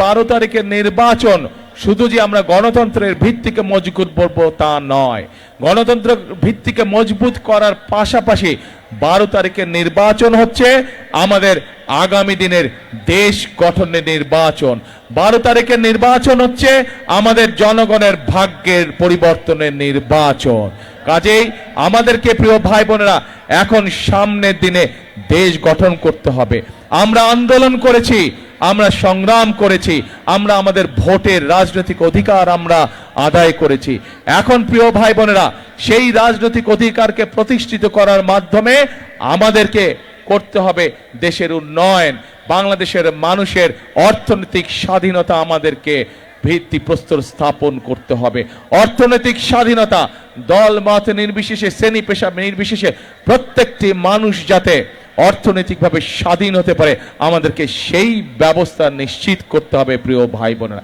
12 তারিখের নির্বাচন শুধু যে আমরা গণতন্ত্রের ভিত্তিকে মজবুত করব তা নয়, গণতন্ত্র ভিত্তিকে মজবুত করার পাশাপাশি 12 তারিখের নির্বাচন হচ্ছে আমাদের আগামী দিনের দেশ গঠনের নির্বাচন। 12 তারিখের নির্বাচন হচ্ছে আমাদের জনগণের ভাগ্যের পরিবর্তনের নির্বাচন। কাজেই আমাদেরকে প্রিয় ভাই বোনেরা এখন সামনের দিনে দেশ গঠন করতে হবে। আমরা আন্দোলন করেছি, আমরা সংগ্রাম করেছি, আমরা আমাদের ভোটের রাজনৈতিক অধিকার আমরা আদায় করেছি। এখন প্রিয় ভাই বোনেরা সেই রাজনৈতিক অধিকারকে প্রতিষ্ঠিত করার মাধ্যমে আমাদেরকে করতে হবে দেশের উন্নয়ন, বাংলাদেশের মানুষের অর্থনৈতিক স্বাধীনতা আমাদেরকে ভিত্তিপ্রস্তর স্থাপন করতে হবে। অর্থনৈতিক স্বাধীনতা দল মত নির্বিশেষে, শ্রেণী পেশা নির্বিশেষে প্রত্যেকটি মানুষ যাতে অর্থনৈতিকভাবে স্বাধীন হতে পারে আমাদেরকে সেই ব্যবস্থা নিশ্চিত করতে হবে প্রিয় ভাই বোনেরা।